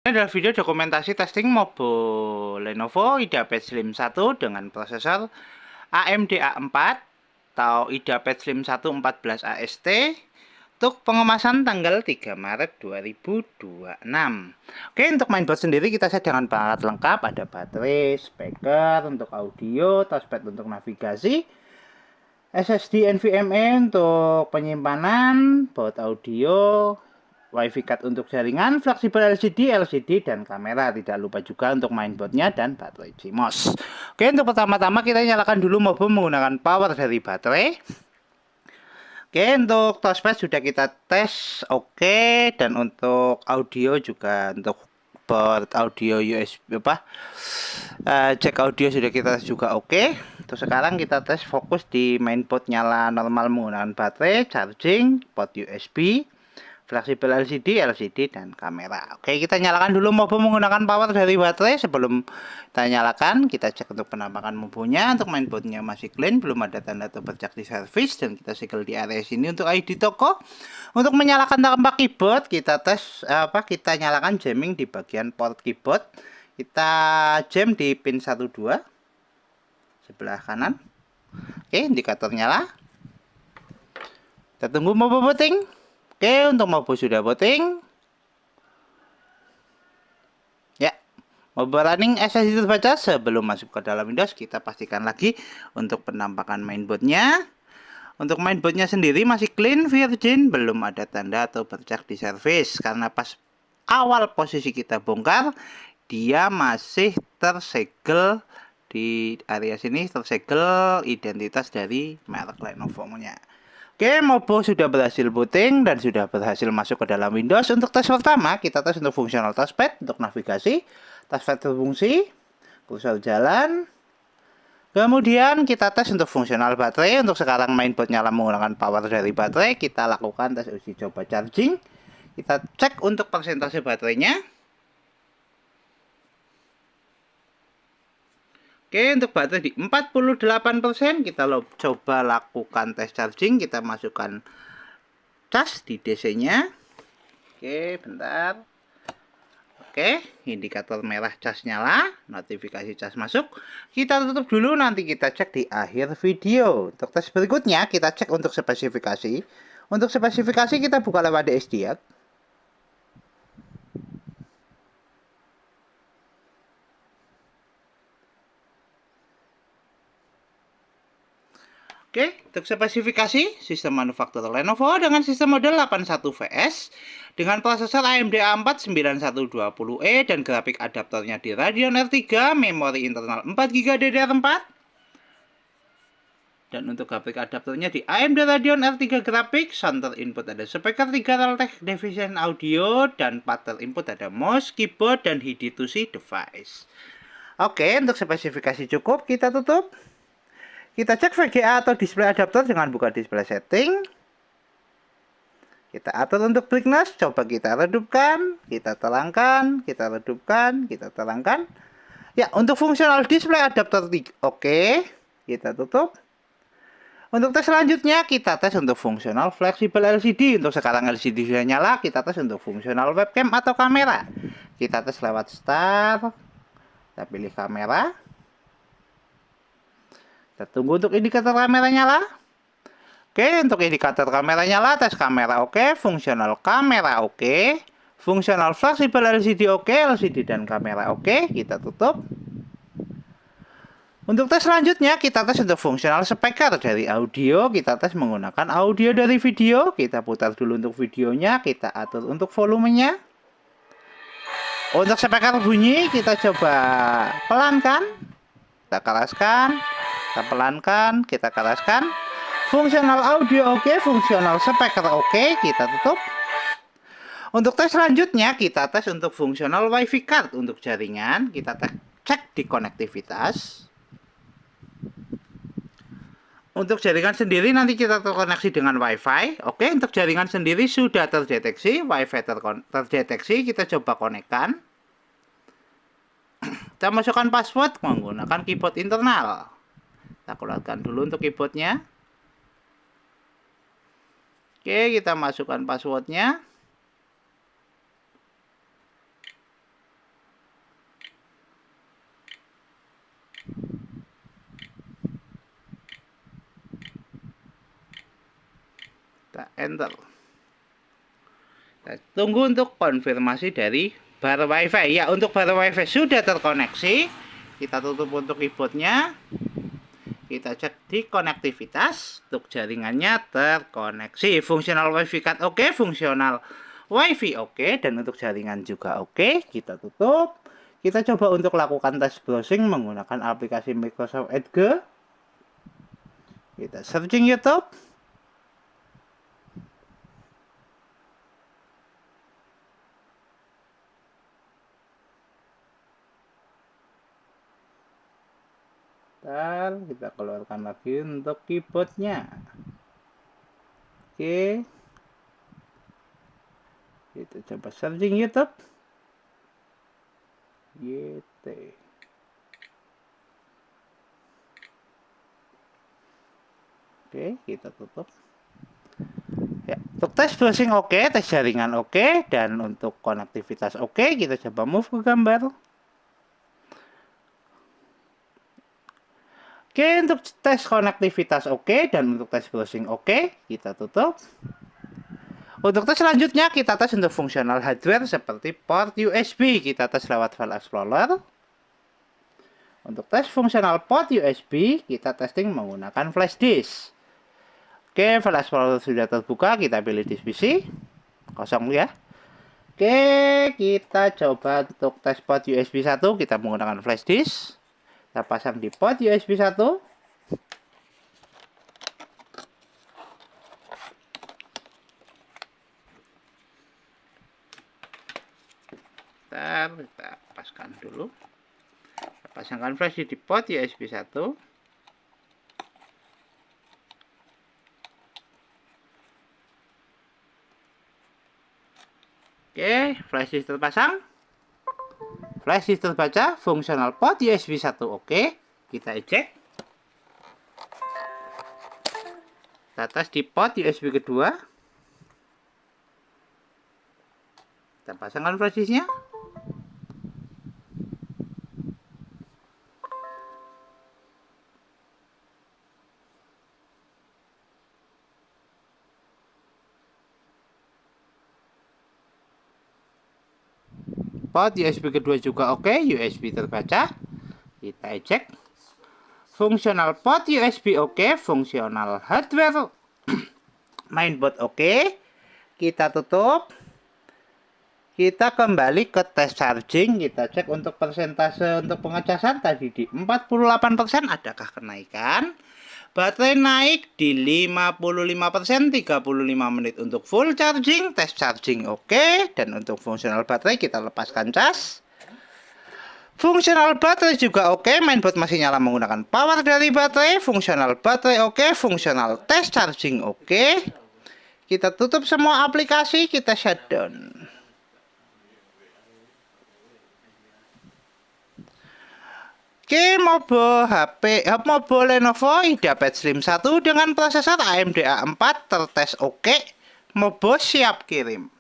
Ini adalah video dokumentasi testing mobile Lenovo IdeaPad Slim 1 dengan prosesor AMD A4 atau IdeaPad Slim 1 14 AST untuk pengemasan tanggal 3 Maret 2026. Oke, untuk mainboard sendiri kita set dengan perangkat lengkap, ada baterai, speaker untuk audio, touchpad untuk navigasi, SSD NVMe untuk penyimpanan, baut audio, Wi-Fi card untuk jaringan, fleksibel LCD, dan kamera. Tidak lupa juga untuk mainboardnya dan baterai CMOS. Oke, untuk pertama-tama kita nyalakan dulu mobile menggunakan power dari baterai. Oke, untuk touchpad sudah kita tes oke, dan untuk audio juga untuk port audio USB jack audio sudah kita tes juga oke. Terus sekarang kita tes fokus di mainboard nyala normal menggunakan baterai, charging, port USB, fleksibel LCD, dan kamera. Oke, kita nyalakan dulu mobile menggunakan power dari baterai. Sebelum kita nyalakan, kita cek untuk penampakan mobile-nya. Untuk mainboardnya masih clean, belum ada tanda atau bercak di servis, dan kita segel di area sini untuk ID toko. Untuk menyalakan tampak keyboard, kita tes kita nyalakan jamming di bagian port keyboard. Kita jam di pin 12 sebelah kanan. Oke, indikator nyala. Kita tunggu mobile booting. Oke, untuk mobile sudah booting. Ya, mobile running SSD terbaca. Sebelum masuk ke dalam Windows, kita pastikan lagi untuk penampakan mainboardnya. Untuk mainboardnya sendiri masih clean, virgin, belum ada tanda atau bercak di servis. Karena pas awal posisi kita bongkar, dia masih tersegel di area sini, tersegel identitas dari merek Lenovo-nya. Oke, mobile sudah berhasil booting dan sudah berhasil masuk ke dalam Windows. Untuk tes pertama, kita tes untuk fungsional touchpad, untuk navigasi, touchpad berfungsi, kursor jalan. Kemudian kita tes untuk fungsional baterai. Untuk sekarang mainboard nyala menggunakan power dari baterai. Kita lakukan tes uji coba charging. Kita cek untuk persentase baterainya. Oke, untuk baterai di 48%, kita coba lakukan tes charging. Kita masukkan cas di DC-nya. Oke, bentar. Oke, indikator merah cas nyala, notifikasi cas masuk. Kita tutup dulu, nanti kita cek di akhir video. Untuk tes berikutnya, kita cek untuk spesifikasi. Untuk spesifikasi kita buka lewat DSD ya. Oke, untuk spesifikasi sistem manufaktur Lenovo dengan sistem model 81VS dengan prosesor AMD A4 9120E dan grafik adaptornya di Radeon R3, memori internal 4GB DDR4. Dan untuk grafik adaptornya di AMD Radeon R3 grafik, center input ada speaker 3 Realtek Deviation Audio, dan pattern input ada mouse, keyboard, dan HID2C device. Oke, untuk spesifikasi cukup, kita tutup. Kita cek VGA atau display adapter dengan buka display setting. Kita atur untuk brightness, coba kita redupkan, kita terangkan, kita redupkan, kita terangkan. Ya, untuk fungsional display adapter oke, kita tutup. Untuk tes selanjutnya, kita tes untuk fungsional fleksibel LCD. Untuk sekarang LCD sudah nyala, kita tes untuk fungsional webcam atau kamera. Kita tes lewat start. Kita pilih kamera. Kita tunggu untuk indikator kamera nyala. Oke, untuk indikator kamera nyala, tes kamera oke, fungsional kamera oke, fungsional fleksibel LCD oke, LCD dan kamera oke, kita tutup. Untuk tes selanjutnya, kita tes untuk fungsional speaker dari audio, kita tes menggunakan audio dari video, kita putar dulu untuk videonya, kita atur untuk volumenya. Untuk speaker bunyi, kita coba pelankan, kita keraskan. Kita pelankan, kita keraskan. Fungsional audio oke, fungsional speaker oke, kita tutup. Untuk tes selanjutnya, kita tes untuk fungsional Wi-Fi card untuk jaringan. Kita cek di konektivitas. Untuk jaringan sendiri nanti kita terkoneksi dengan Wi-Fi. Oke, untuk jaringan sendiri sudah terdeteksi, Wi-Fi terdeteksi. Kita coba konekkan. Kita masukkan password menggunakan keyboard internal. Kita keluarkan dulu untuk keyboardnya. Oke, kita masukkan passwordnya. enter. Kita tunggu untuk konfirmasi dari bar wifi. Ya, untuk bar wifi sudah terkoneksi. Kita tutup untuk keyboardnya. Kita cek di konektivitas. Untuk jaringannya terkoneksi. Fungsional wifi card oke, fungsional wifi oke, dan untuk jaringan juga oke. Kita tutup. Kita coba untuk lakukan tes browsing menggunakan aplikasi Microsoft Edge. Kita searching YouTube. Kita keluarkan lagi untuk keyboardnya. Oke, kita coba searching YouTube. YT. Oke, kita tutup. Ya, untuk tes browsing oke, tes jaringan oke, dan untuk konektivitas oke. Kita coba move ke gambar. Oke, untuk tes konektivitas oke, dan untuk tes browsing oke, kita tutup. Untuk tes selanjutnya, kita tes untuk fungsional hardware seperti port USB. Kita tes lewat File Explorer. Untuk tes fungsional port USB, kita testing menggunakan flash disk. Oke, File Explorer sudah terbuka, kita pilih disk PC. Kosong ya. Oke, kita coba untuk tes port USB 1, kita menggunakan flash disk. Kita pasang di port USB 1. Kita paskan dulu. Kita pasangkan flash di port USB 1. Oke, flash disk terpasang. Flash disk terbaca, fungsional port USB 1 oke. Kita eject. Kita tes di port USB kedua. Kita pasangkan flash disknya. Port USB kedua juga oke, USB terbaca. Kita eject. Fungsional port USB oke, fungsional hardware mainboard oke. Kita tutup. Kita kembali ke tes charging. Kita cek untuk persentase untuk pengecasan tadi di 48%, adakah kenaikan? Baterai naik di 55%, 35 menit untuk full charging, tes charging oke. Dan untuk fungsional baterai kita lepaskan cas. Fungsional baterai juga oke, mainboard masih nyala menggunakan power dari baterai. Fungsional baterai oke, fungsional tes charging oke. Kita tutup semua aplikasi, kita shutdown. Oke, mobile Lenovo IdeaPad Slim 1 dengan prosesor AMD A4 tertes oke. Mobo siap kirim.